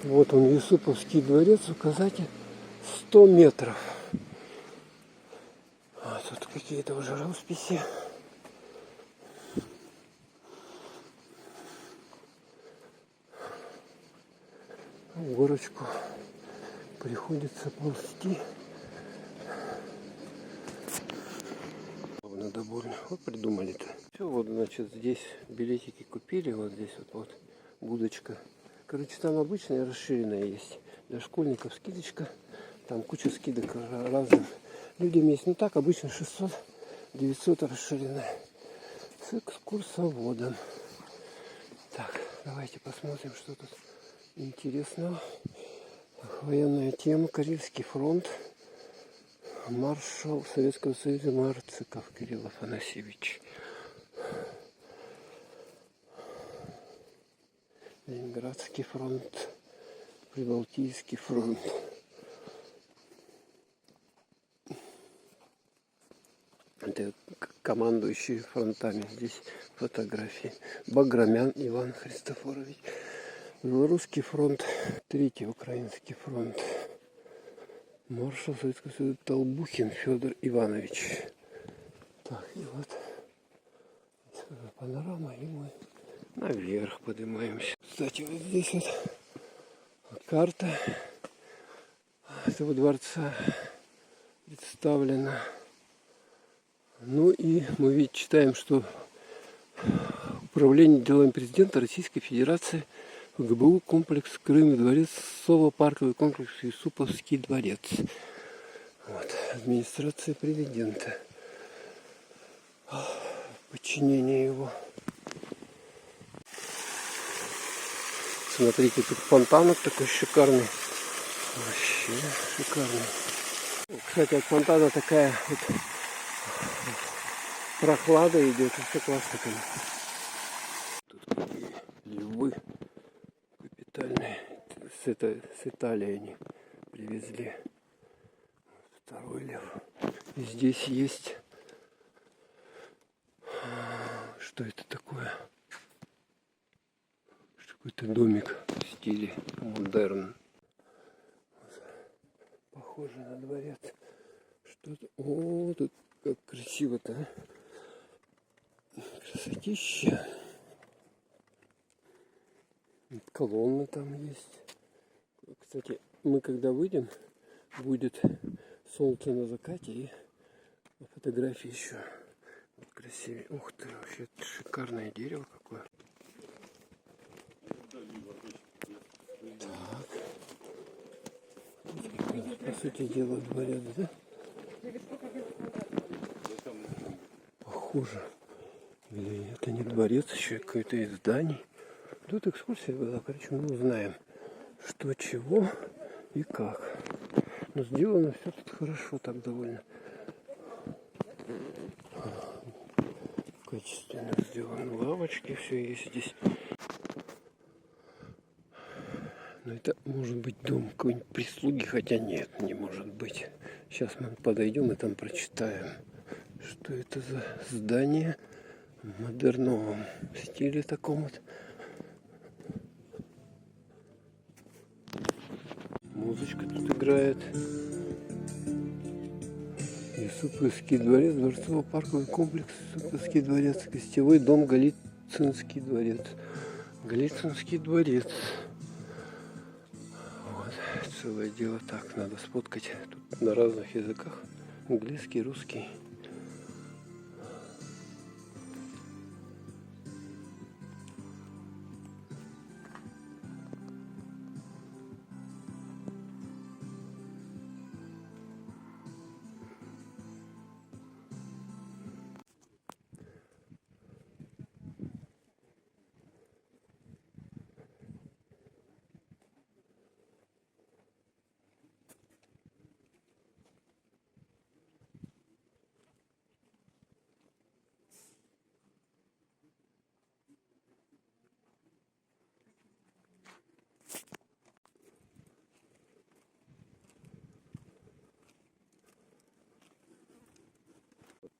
Вот он, Юсуповский дворец, указатель 100 метров. А тут какие-то уже росписи. В горочку приходится ползти. Надо больно. Вот придумали-то. Все, вот, значит, здесь билетики купили. Вот здесь вот будочка. Короче, там обычная расширенная есть. Для школьников скидочка. Там куча скидок разных. Людям есть. Ну так, обычно 600-900 расширенная. С экскурсоводом. Так, давайте посмотрим, что тут интересного. Военная тема. Карельский фронт. Маршал Советского Союза Марциков Кирилл Афанасьевич. Ленинградский фронт. Прибалтийский фронт. Это командующие фронтами. Здесь фотографии. Баграмян Иван Христофорович. Белорусский фронт. Третий Украинский фронт. Маршал Советского Союза Толбухин Федор Иванович. Так, и вот панорама, и мы наверх поднимаемся. Кстати, вот здесь вот карта этого дворца представлена. Ну и мы ведь читаем, что Управление делами президента Российской Федерации ГБУ комплекс Крым, дворец Сово-парковый комплекс Юсуповский дворец. Вот, администрация президента. Подчинение его. Смотрите, тут фонтанок такой шикарный. Вообще шикарный. Кстати, от фонтана такая вот прохлада идет. Все классно, конечно. Тут такие львы капитальные. С Италии они привезли. Второй лев. И здесь есть... Что это такое? Какой-то домик в стиле модерн. Похоже на дворец. Что-то... О, тут как красиво-то, а? Красотища. Колонны там есть. Кстати, мы когда выйдем, будет солнце на закате и фотографии еще красивее. Ух ты, вообще шикарное дерево какое. Так. По сути дела дворец, да? Похоже. Или это не дворец, еще какое-то из зданий. Тут экскурсия была, короче, мы узнаем, что, чего и как. Но сделано все тут хорошо, так довольно. Качественно сделаны лавочки, все есть здесь. Но это может быть дом какой-нибудь прислуги, хотя нет, не может быть. Сейчас мы подойдем и там прочитаем, что это за здание в модерновом стиле таком вот. Музычка тут играет. Юсуповский дворец, дворцово-парковый комплекс, Юсуповский дворец, гостевой дом, Голицынский дворец. Голицынский дворец. Вот, целое дело. Так, надо сфоткать. Тут на разных языках. Английский, русский.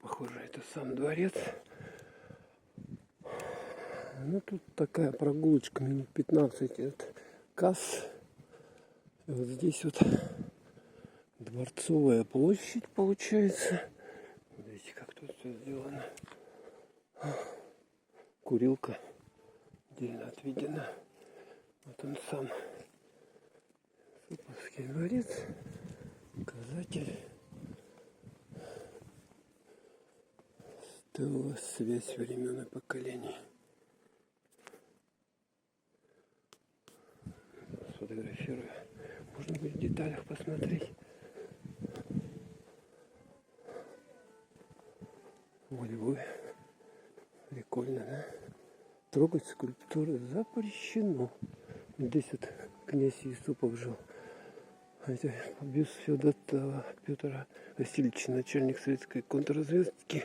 Похоже, это сам дворец. Ну, тут такая прогулочка, минут 15 от касс Вот здесь вот Дворцовая площадь получается. Смотрите, как тут все сделано. Курилка отдельно отведена. Вот он сам. Суповский дворец. Указатель. Стелла, связь времен и поколений. Сфотографирую. Можно будет в деталях посмотреть. Ой, ой. Прикольно, да? Трогать скульптуры запрещено. Здесь вот князь Юсупов жил. Это бюст Федотова Петра Васильевича, начальник советской контрразведки,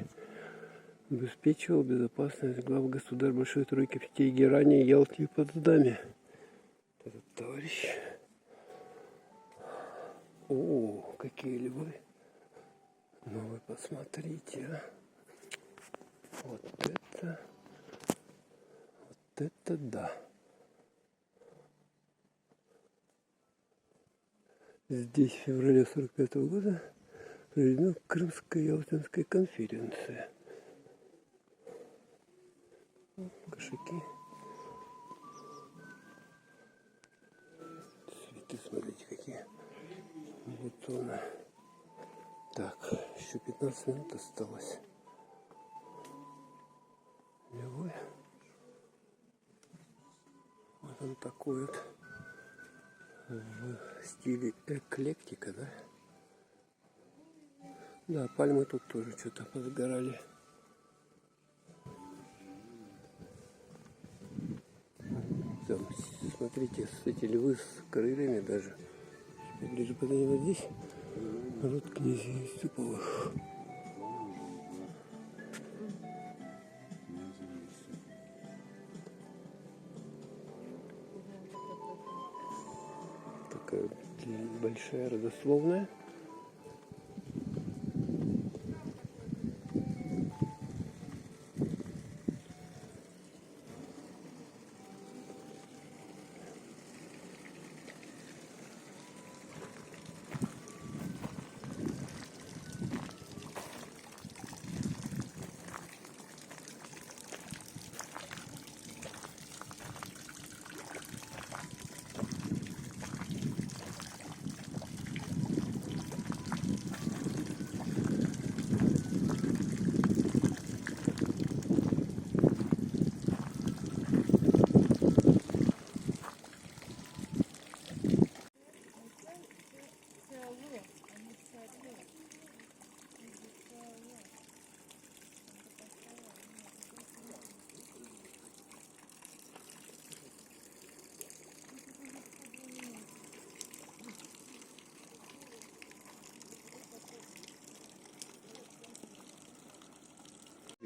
обеспечивал безопасность глав государств Большой Тройки в Тегеране, Ялте и Потсдаме. Этот товарищ. О, какие львы. Ну вы посмотрите, а. Вот это да. Здесь в феврале 1945 года проведена Крымская Ялтинская конференция. Кошаки. Цветы, смотрите, какие бутоны. Так, еще 15 минут осталось. Левой. Вот он такой вот в стиле эклектика, да? Да, пальмы тут тоже что-то позагорали. Там, смотрите, эти львы с крыльями даже. Ближе подойдем вот здесь. Род князя Юсуповых. Такая большая родословная.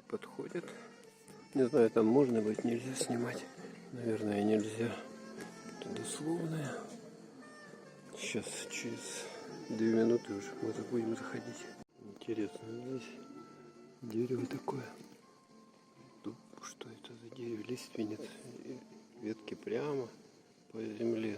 Подходит. Не знаю, там можно быть, нельзя снимать. Наверное, нельзя. Это дословное. Сейчас через 2 минуты уже мы будем заходить. Интересно, здесь дерево такое. Дуб, что это за дерево? Лиственница. Ветки прямо по земле.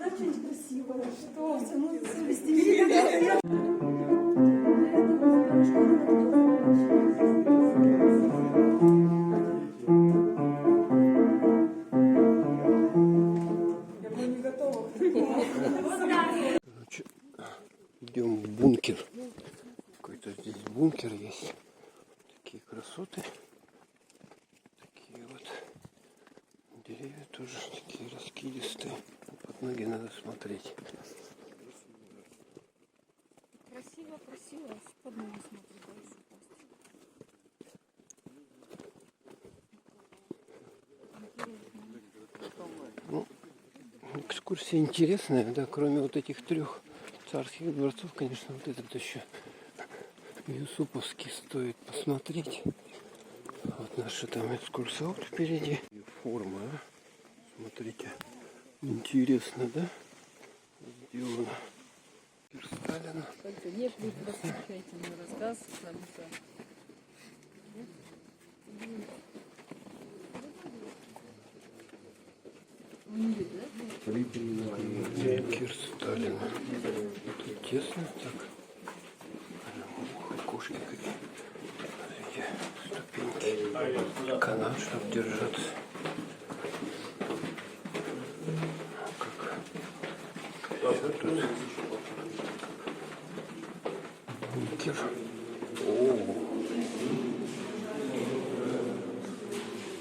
Очень красиво. Что? Ну, совести. Короче, идем в бункер. Какой-то здесь бункер есть. Такие красоты. Такие вот деревья тоже такие раскидистые. Под ноги надо смотреть. Красиво, красиво. Под ноги смотреть. Ну, экскурсия интересная, да, кроме вот этих 3 царских дворцов, конечно, вот этот еще Юсуповский стоит посмотреть. Вот наша там экскурсовод впереди. Форма, а? Смотрите, интересно, да? Сделано. Сталина. Нет, вы послушайте мой рассказ, потому что... Бункер Сталина. Тут тесно так. Ух, кошки какие. Смотрите, ступеньки. Канат, чтобы держаться. Как всё тут. Бункер.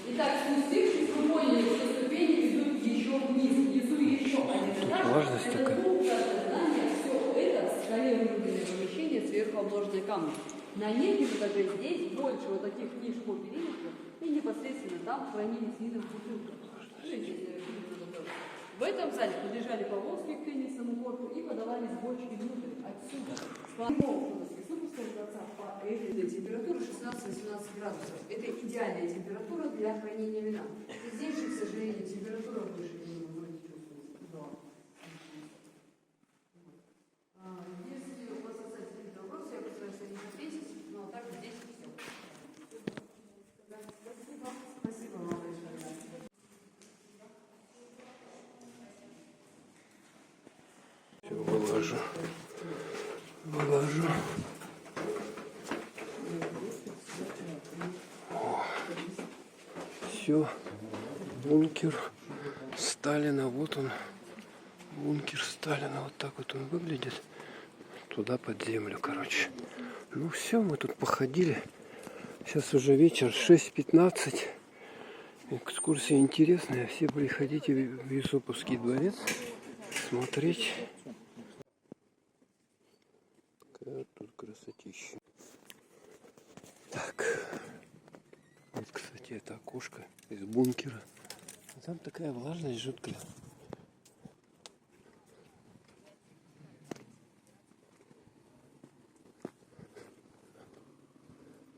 Итак, спустившись, вы поняли, что ступени ведут еще вниз. Внизу еще один этаж. Влажность Это такая. двухэтажное здание. Все это скалированное помещение, сверху обложенное камнем. На нижнем этаже здесь больше вот таких ниш по периметру, и непосредственно там хранились вины в бутылках. В этом зале подъезжали повозки к теннисному корту и подавались бочки внутрь. Отсюда по этой температуре 16-18 градусов. Это идеальная температура для хранения вина. И здесь же, к сожалению, температура выше. Если у вас остаются какие-то вопросы, я постараюсь на них ответить, но так здесь все. Спасибо вам большое. Все, выложу. Выложу. Все. Бункер Сталина. Вот он. Бункер Сталина. Вот так вот он выглядит. Туда под землю, короче. Ну все, мы тут походили. Сейчас уже вечер, 6:15. Экскурсия интересная. Все приходите в Юсуповский дворец смотреть. Какая тут красотища. Так. Вот, кстати, это окошко из бункера. А там такая влажность жуткая.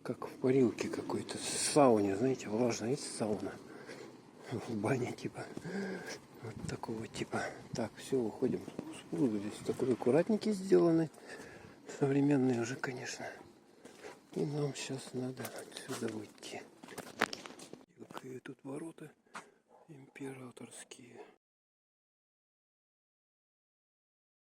Как в парилке какой-то, сауне, знаете, влажно, есть сауна. В бане типа. Вот такого типа. Так, все, уходим. Спуск здесь такой аккуратненький сделаны. Современные уже, конечно. И нам сейчас надо отсюда выйти. Какие тут ворота императорские.